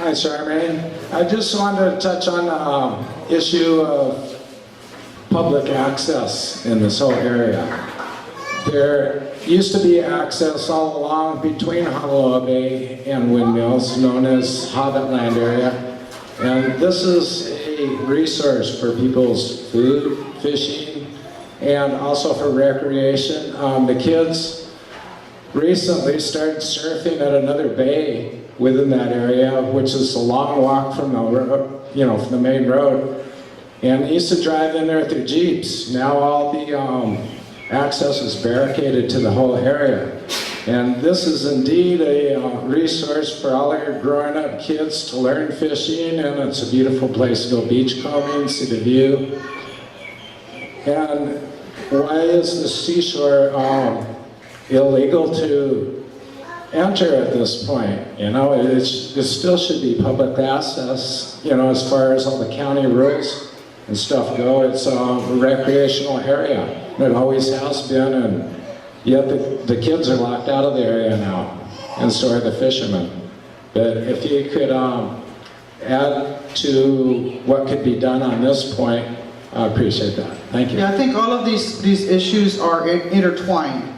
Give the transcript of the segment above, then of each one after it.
Hi, Charmaine. I just wanted to touch on the issue of public access in this whole area. There used to be access all along between Honolua Bay and Windmills, known as Hobbit Land area. And this is a resource for people's food, fishing, and also for recreation. The kids recently started surfing at another bay within that area, which is a long walk from the road, from the main road. And they used to drive in there with their Jeeps. Now all the access is barricaded to the whole area. And this is indeed a resource for all your growing up kids to learn fishing, and it's a beautiful place to go beachcombing, see the view. And why is the seashore illegal to enter at this point? It still should be public access, as far as all the county rules and stuff go. It's a recreational area. It always has been, and yet the kids are locked out of the area now, and so are the fishermen. But if you could add to what could be done on this point, I appreciate that. Thank you. Yeah, I think all of these issues are intertwined.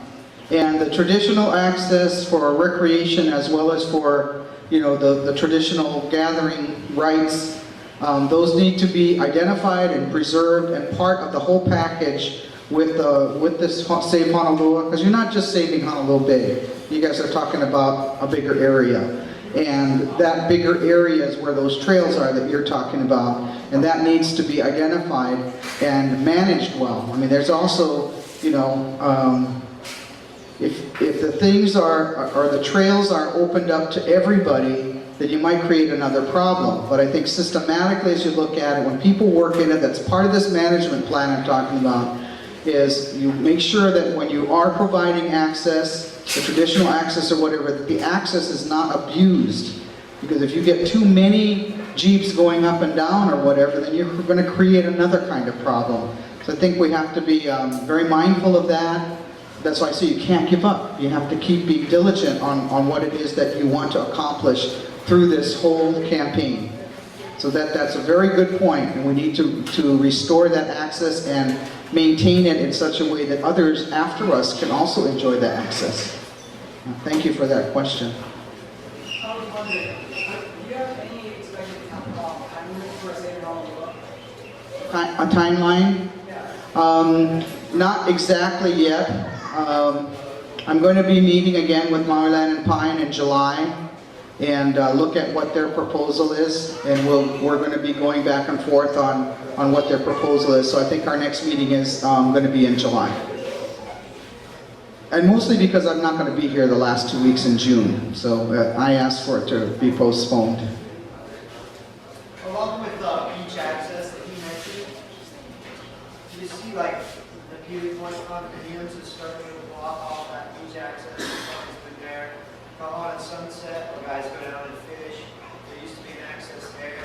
And the traditional access for recreation as well as for, the traditional gathering rights, those need to be identified and preserved and part of the whole package with this Save Honolua, because you're not just saving Honolua Bay. You guys are talking about a bigger area. And that bigger area is where those trails are that you're talking about. And that needs to be identified and managed well. I mean, there's also, if the things or the trails are opened up to everybody, then you might create another problem. But I think systematically, as you look at it, when people work in it, that's part of this management plan I'm talking about, is you make sure that when you are providing access, the traditional access or whatever, that the access is not abused. Because if you get too many Jeeps going up and down or whatever, then you're going to create another kind of problem. So I think we have to be very mindful of that. That's why I say you can't give up. You have to keep being diligent on what it is that you want to accomplish through this whole campaign. So that's a very good point, and we need to restore that access and maintain it in such a way that others after us can also enjoy that access. Thank you for that question. I was wondering, do you have any expected timeline for Save Honolua? A timeline? Yeah. Not exactly yet. I'm going to be meeting again with Maui Land and Pine in July and look at what their proposal is, and we're going to be going back and forth on what their proposal is. So I think our next meeting is going to be in July. And mostly because I'm not going to be here the last 2 weeks in June, so I asked for it to be postponed. Along with beach access that you mentioned, do you see like the Peely Point condominiums is starting to block all that beach access that's always been there? On Sunset, where guys go down and fish, there used to be an access there,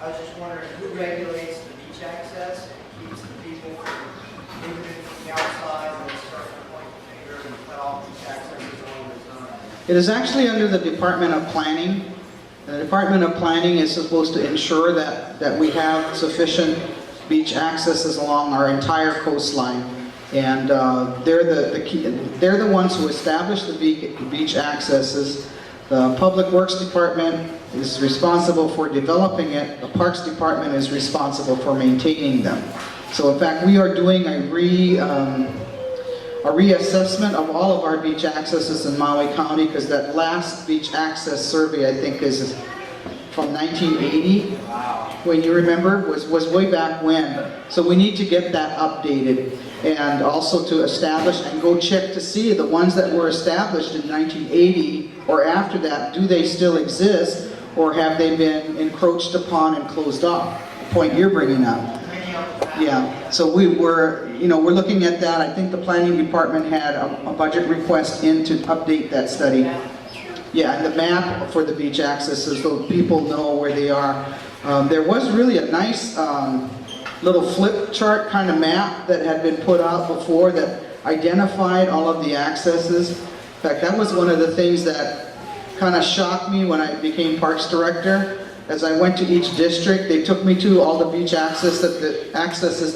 I was just wondering who regulates the beach access and keeps the people from moving in from the outside and starting to point the finger and cut off beach access all the time? It is actually under the Department of Planning. The Department of Planning is supposed to ensure that we have sufficient beach accesses along our entire coastline. And they're the ones who establish the beach accesses. The Public Works Department is responsible for developing it. The Parks Department is responsible for maintaining them. So in fact, we are doing a reassessment of all of our beach accesses in Maui County, because that last beach access survey, I think, is from 1980. Wow. When you remember, was way back when. So we need to get that updated, and also to establish and go check to see the ones that were established in 1980 or after that, do they still exist, or have they been encroached upon and closed off? The point you're bringing up. Yeah, so we're looking at that. I think the planning department had a budget request in to update that study. Yeah, and the map for the beach accesses, so people know where they are. There was really a nice little flip chart kind of map that had been put out before that identified all of the accesses. In fact, that was one of the things that kind of shocked me when I became Parks Director. As I went to each district, they took me to all the beach accesses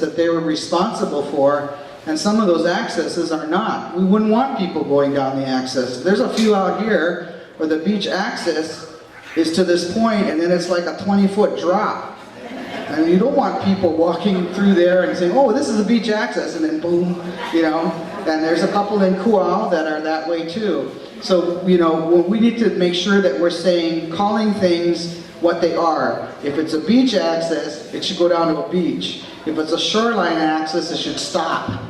that they were responsible for, and some of those accesses are not. We wouldn't want people going down the access. There's a few out here where the beach access is to this point, and then it's like a 20-foot drop. And you don't want people walking through there and saying, oh, this is the beach access, and then boom, you know. And there's a couple in Kuau that are that way too. So, you know, we need to make sure that we're saying, calling things what they are. If it's a beach access, it should go down to a beach. If it's a shoreline access, it should stop,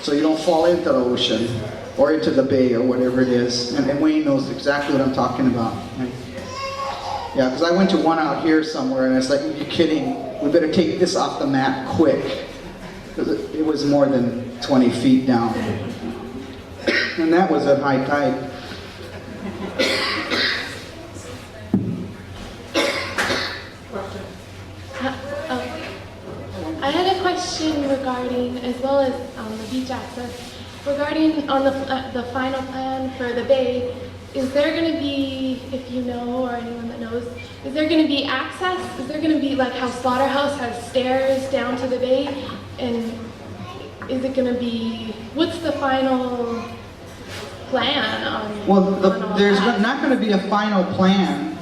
so you don't fall into the ocean or into the bay or whatever it is. And Wayne knows exactly what I'm talking about. Yeah, because I went to one out here somewhere, and it's like, are you kidding? We better take this off the map quick. Because it was more than 20 feet down. And that was at high tide. I had a question regarding, as well as the beach access, regarding on the final plan for the bay. Is there going to be, if you know or anyone that knows, is there going to be access? Is there going to be like how Slaughterhouse has stairs down to the bay? And is it going to be, what's the final plan on? Well, on all there's that? not going to be a final plan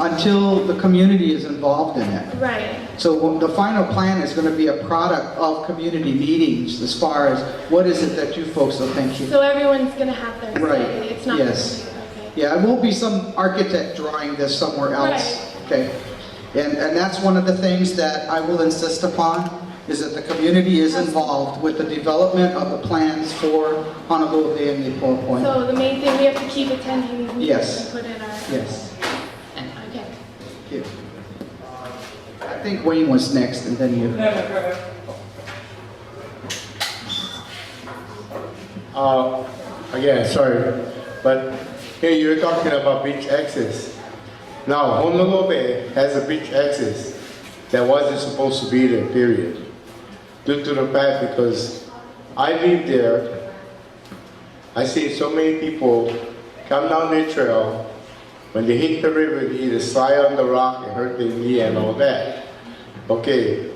until the community is involved in it. Right. So the final plan is going to be a product of community meetings as far as what is it that you folks are thinking. So everyone's going to have their Right. say. It's not Yes. Gonna be, okay. Yeah, it won't be some architect drawing this somewhere else. Right. Okay. And that's one of the things that I will insist upon, is that the community is involved with the development of the plans for Honolua Bay and Maypole Point. So the main thing, we have to keep attending these meetings Yes. and put in our... Yes. Okay. Okay. I think Wayne was next, and then you. No, no, go ahead. Again, sorry, but here you're talking about beach access. Now, Honolua Bay has a beach access that wasn't supposed to be there, period. Due to the fact because I live there, I see so many people come down the trail, when they hit the river, they either slide on the rock and hurt their knee and all that. Okay,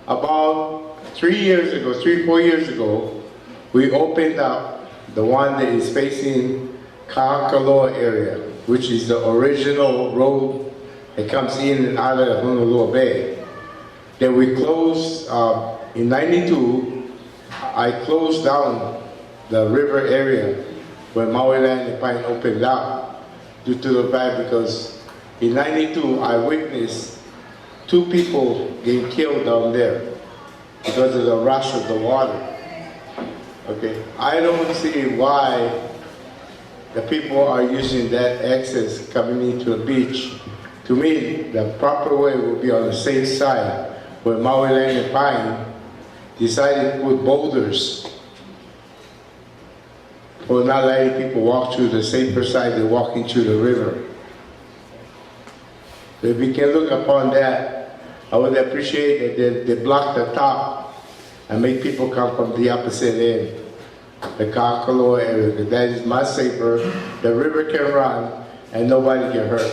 about 4 years ago, we opened up the one that is facing Kaakaloa area, which is the original road that comes in and out of Honolua Bay. Then we closed, in '92, I closed down the river area where Maui Land and Pine opened up due to the fact because in '92 I witnessed 2 people getting killed down there because of the rush of the water. Okay, I don't see why the people are using that access coming into the beach. To me, the proper way would be on the safe side, where Maui Land and Pine decided to put boulders for not letting people walk through the safer side than walking through the river. So if we can look upon that, I would appreciate that they block the top and make people come from the opposite end, the Kaakaloa area, because that is much safer. The river can run and nobody can hurt.